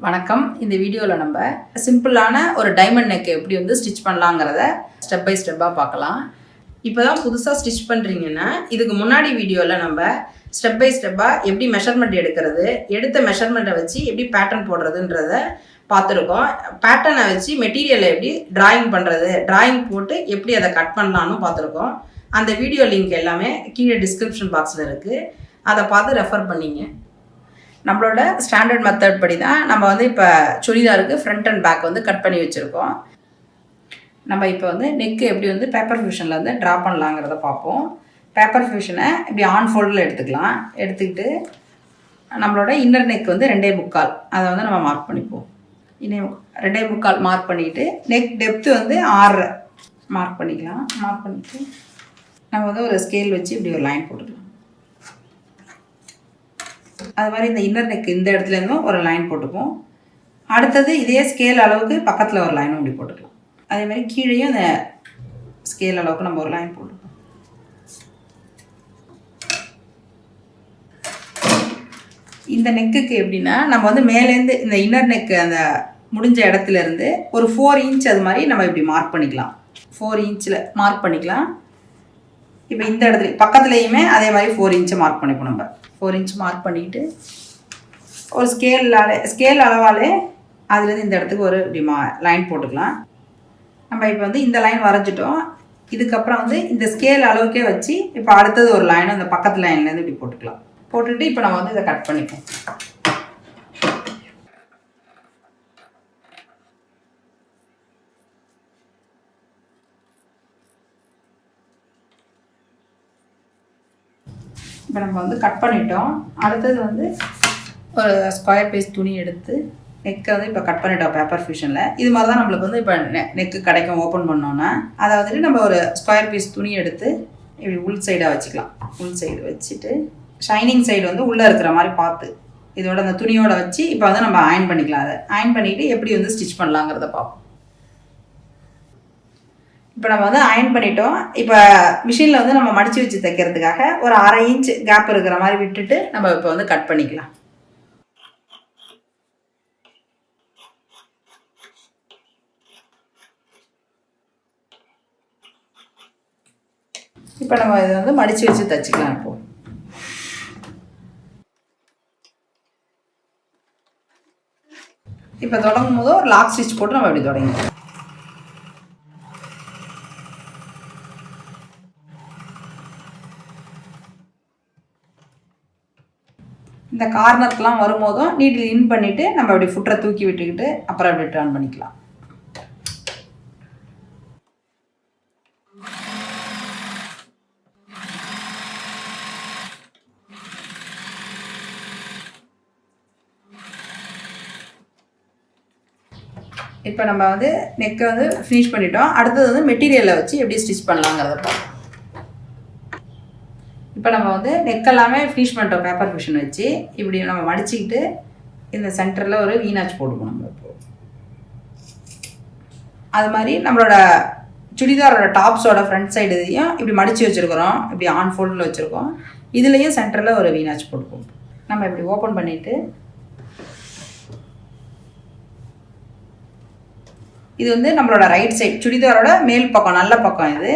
வணக்கம். இந்த வீடியோவில் நம்ம சிம்பிளான ஒரு டைமண்ட் நெக் எப்படி ஸ்டிச் பண்ணலாங்கிறத ஸ்டெப் பை ஸ்டெப்பாக பார்க்கலாம். இப்போ தான் புதுசாக ஸ்டிச் பண்ணுறீங்கன்னா இதுக்கு முன்னாடி வீடியோவில் நம்ம ஸ்டெப் பை ஸ்டெப்பாக எப்படி மெஷர்மெண்ட் எடுக்கிறது, எடுத்த மெஷர்மெண்ட்டை வச்சு எப்படி பேட்டர்ன் போடுறதுன்றத பார்த்துருக்கோம். பேட்டர்னை வச்சு மெட்டீரியலை எப்படி டிராயிங் பண்ணுறது, டிராயிங் போட்டு எப்படி அதை கட் பண்ணலான்னு பார்த்துருக்கோம். அந்த வீடியோ லிங்க் எல்லாமே கீழே டிஸ்கிரிப்ஷன் பாக்ஸில் இருக்குது. அதை பார்த்து ரெஃபர் பண்ணிங்க. நம்மளோட ஸ்டாண்டர்ட் மெத்தட் படி தான் நம்ம இப்போ சுடிதாருக்கு ஃப்ரண்ட் அண்ட் பேக் கட் பண்ணி வச்சுருக்கோம். நம்ம இப்போ நெக்கு எப்படி பேப்பர் ஃபியூஷனில் ட்ரா பண்ணலாங்கிறத பார்ப்போம். பேப்பர் ஃபியூஷனை இப்படி ஆன் ஃபோல்டில் எடுத்துக்கலாம். எடுத்துக்கிட்டு நம்மளோட இன்னர் நெக் 2.25 அதை நம்ம மார்க் பண்ணிப்போம். 2.25 மார்க் பண்ணிவிட்டு நெக் டெப்த்து 6 மார்க் பண்ணிக்கலாம். மார்க் பண்ணிவிட்டு நம்ம ஒரு ஸ்கேல் வச்சு இப்படி ஒரு லைன் போட்டுக்கலாம். அது மாதிரி இந்த இன்னர் நெக் இந்த இடத்துலேருந்தும் ஒரு லைன் போட்டுப்போம். அடுத்தது இதே ஸ்கேல் அளவுக்கு பக்கத்தில் ஒரு லைனும் இப்படி போட்டுக்கலாம். அதே மாதிரி கீழேயும் இந்த ஸ்கேல் அளவுக்கு நம்ம ஒரு லைன் போட்டுப்போம். இந்த நெக்குக்கு எப்படின்னா நம்ம மேலேருந்து இந்த இன்னர் நெக்கு அந்த முடிஞ்ச இடத்துலேருந்து ஒரு 4 இன்ச் அது மாதிரி நம்ம இப்படி மார்க் பண்ணிக்கலாம். 4 இன்ச்சில் மார்க் பண்ணிக்கலாம். இப்போ இந்த இடத்துல பக்கத்துலேயுமே அதே மாதிரி 4 இன்ச்சை மார்க் பண்ணிப்போம். நம்ம 4 இன்ச் மார்க் பண்ணிவிட்டு ஒரு ஸ்கேல் அளவாலே அதுலேருந்து இந்த இடத்துக்கு ஒரு இப்படி லைன் போட்டுக்கலாம். நம்ம இப்போ இந்த லைன் வரைஞ்சிட்டோம். இதுக்கப்புறம் இந்த ஸ்கேல் அளவுக்கே வச்சு இப்போ அடுத்தது ஒரு லைன் அந்த பக்கத்து லைன்லேருந்து இப்படி போட்டுக்கலாம். போட்டுட்டு இப்போ நம்ம இதை கட் பண்ணிப்போம். இப்போ நம்ம கட் பண்ணிட்டோம். அடுத்தது ஒரு ஸ்கொயர் பீஸ் துணி எடுத்து நெக்கை இப்போ கட் பண்ணிட்டோம் பேப்பர் ஃபியூஷனில். இது மாதிரி தான் நம்மளுக்கு இப்போ நெக்கு கிடைக்கும் ஓப்பன் பண்ணோன்னா. அதை நம்ம ஒரு ஸ்கொயர் பீஸ் துணி எடுத்து இப்படி உள் சைடாக வச்சுக்கலாம். உள் சைடு வச்சுட்டு ஷைனிங் சைடு உள்ளே இருக்கிற மாதிரி பார்த்து இதோட அந்த துணியோட வச்சு இப்போ நம்ம அயன் பண்ணிக்கலாம். அதை அயன் பண்ணிவிட்டு எப்படி ஸ்டிச் பண்ணலாங்கிறத பார்ப்போம். இப்போ நம்ம அயன் பண்ணிட்டோம். இப்போ மிஷினில் நம்ம மடித்து வச்சு தைக்கிறதுக்காக ஒரு 1/2 இன்ச் கேப் இருக்கிற மாதிரி விட்டுட்டு நம்ம இப்போ கட் பண்ணிக்கலாம். இப்போ நம்ம இதை மடித்து வச்சு தைச்சிக்கலாம். இப்போ தொடங்கும் போது ஒரு லாக் ஸ்டிச் போட்டு நம்ம இப்படி தொடங்கிக்கலாம். இந்த கார்னருக்குலாம் வரும்போதும் நீட்டில் இன் பண்ணிவிட்டு நம்ம அப்படி ஃபுட்டரை தூக்கி விட்டுக்கிட்டு அப்புறம் அப்படி டர்ன் பண்ணிக்கலாம். இப்போ நம்ம நெக்கை ஃபினிஷ் பண்ணிட்டோம். அடுத்தது மெட்டீரியலை வச்சு எப்படி ஸ்டிச் பண்ணலாங்கிறத பார்ப்போம். இப்போ நம்ம நெக்கெல்லாமே ஃபினிஷ் பண்ணிட்டோம் பேப்பர் ஃபியூஷன் வச்சு. இப்படி நம்ம மடிச்சுக்கிட்டு இந்த சென்டரில் ஒரு வீனாச் போட்டுக்கணும். நம்ம இப்போ அது மாதிரி நம்மளோட சுடிதாரோட டாப்ஸோட ஃப்ரண்ட் சைடுலையும் இப்படி மடித்து வச்சுருக்கிறோம். இப்படி ஆன் ஃபோல்டில் வச்சுருக்கோம். இதுலேயும் சென்டரில் ஒரு வீனாச் போட்டுப்போம். நம்ம இப்படி ஓப்பன் பண்ணிவிட்டு இது நம்மளோட ரைட் சைடு சுடிதாரோட மேல் பக்கம் நல்ல பக்கம் இது.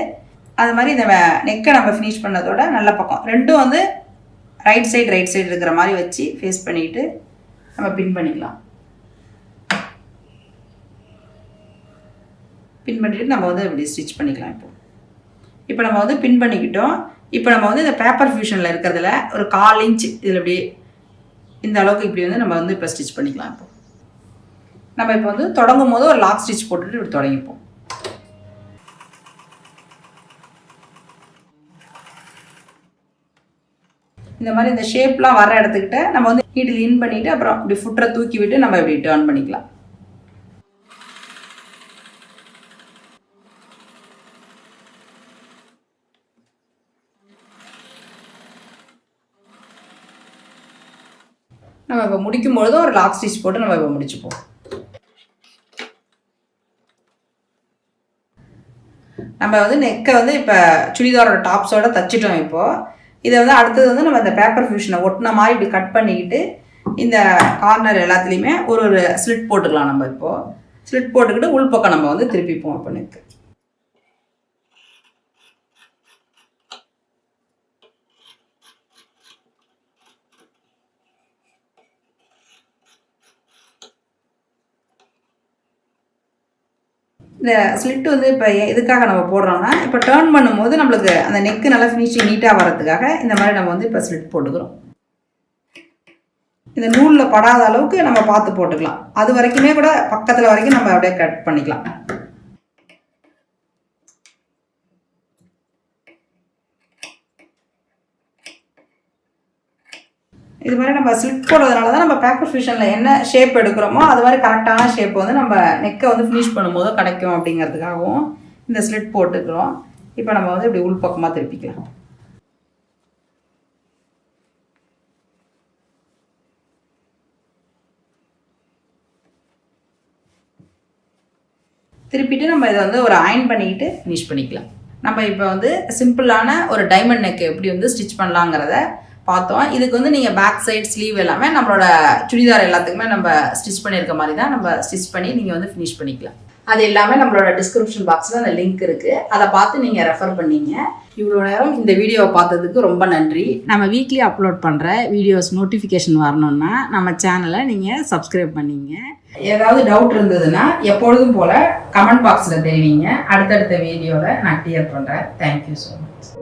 அது மாதிரி இந்த நெக்கை நம்ம ஃபினிஷ் பண்ணதோட நல்ல பக்கம் ரெண்டும் ரைட் சைடு இருக்கிற மாதிரி வச்சு ஃபேஸ் பண்ணிவிட்டு நம்ம பின் பண்ணிக்கலாம். பின் பண்ணிவிட்டு நம்ம இப்படி ஸ்டிச் பண்ணிக்கலாம். இப்போ நம்ம பின் பண்ணிக்கிட்டோம். இப்போ நம்ம இந்த பேப்பர் ஃபியூஷனில் இருக்கிறதுல ஒரு 1/4 இன்ச் இதில் இப்படி இந்த அளவுக்கு இப்படி நம்ம இப்போ ஸ்டிச் பண்ணிக்கலாம். இப்போ நம்ம இப்போ தொடங்கும் போது ஒரு லாக் ஸ்டிச் போட்டுட்டு இப்படி தொடங்கிப்போம். இந்த மாதிரி இந்த ஷேப்லாம் வர இடத்துக்கிட்ட நம்ம நீட்டில் இன் பண்ணிவிட்டு அப்புறம் இப்படி ஃபுட்டரை தூக்கி விட்டு நம்ம இப்படி டர்ன் பண்ணிக்கலாம். நம்ம இப்போ முடிக்கும்பொழுது ஒரு லாக் ஸ்டிச் போட்டு நம்ம இப்போ முடிச்சுப்போம். நம்ம நெக்கை இப்போ சுடிதாரோட டாப்ஸோட தைச்சிட்டோம். இப்போது இதை அடுத்தது நம்ம இந்த பேப்பர் ஃபியூஷனை ஒட்டின மாதிரி இப்படி கட் பண்ணிக்கிட்டு இந்த கார்னர் எல்லாத்துலேயுமே ஒரு ஒரு ஸ்லிட் போட்டுக்கலாம். நம்ம இப்போது ஸ்லிட் போட்டுக்கிட்டு உள்பக்கம் நம்ம வந்து திருப்பிப்போம். இப்போ நெக்கு இந்த ஸ்லிட் வந்து இப்போ எதுக்காக நம்ம போடுறோம்னா, இப்போ டேர்ன் பண்ணும்போது நம்மளுக்கு அந்த நெக்கு நல்லா ஃபினிஷிங் நீட்டாக வரதுக்காக இந்த மாதிரி நம்ம வந்து இப்போ ஸ்லிட் போட்டுக்கிறோம். இந்த நூலில் படாத அளவுக்கு நம்ம பார்த்து போட்டுக்கலாம். அது வரைக்குமே கூட பக்கத்தில் வரைக்கும் நம்ம அப்படியே கட் பண்ணிக்கலாம். இது மாதிரி நம்ம ஸ்லிட் போடுறதுனால தான் நம்ம பேப்பர் ஃபியூஷனில் என்ன ஷேப் எடுக்கிறோமோ அது மாதிரி கரெக்டான ஷேப் வந்து நம்ம நெக்கை வந்து ஃபினிஷ் பண்ணும்போது கிடைக்கும் அப்படிங்கிறதுக்காகவும் இந்த ஸ்லிட் போட்டுக்கிறோம். இப்போ நம்ம வந்து இப்படி உள்பக்கமாக திருப்பிக்கலாம். திருப்பிட்டு நம்ம இதை வந்து ஒரு அயன் பண்ணிக்கிட்டு ஃபினிஷ் பண்ணிக்கலாம். நம்ம இப்போ வந்து சிம்பிளான ஒரு டைமண்ட் நெக் எப்படி வந்து ஸ்டிச் பண்ணலாங்கிறத பார்த்தோம். இதுக்கு வந்து நீங்கள் பேக் சைட் ஸ்லீவ் எல்லாமே நம்மளோட சுடிதார் எல்லாத்துக்குமே நம்ம ஸ்டிச் பண்ணியிருக்க மாதிரி தான் நம்ம ஸ்டிச் பண்ணி நீங்கள் வந்து ஃபினிஷ் பண்ணிக்கலாம். அது எல்லாமே நம்மளோட டிஸ்கிரிப்ஷன் பாக்ஸில் அந்த லிங்க் இருக்குது. அதை பார்த்து நீங்கள் ரெஃபர் பண்ணீங்க. இவ்வளோ நேரம் இந்த வீடியோவை பார்த்ததுக்கு ரொம்ப நன்றி. நம்ம வீக்லி அப்லோட் பண்ணுற வீடியோஸ் நோட்டிஃபிகேஷன் வரணுன்னா நம்ம சேனலை நீங்கள் சப்ஸ்கிரைப் பண்ணிங்க. ஏதாவது டவுட் இருந்ததுன்னா எப்பொழுதும் போல் கமெண்ட் பாக்ஸில் தெரிவிங்க. அடுத்தடுத்த வீடியோவில் நான் கிளியர் பண்ணுறேன். Thank you so much.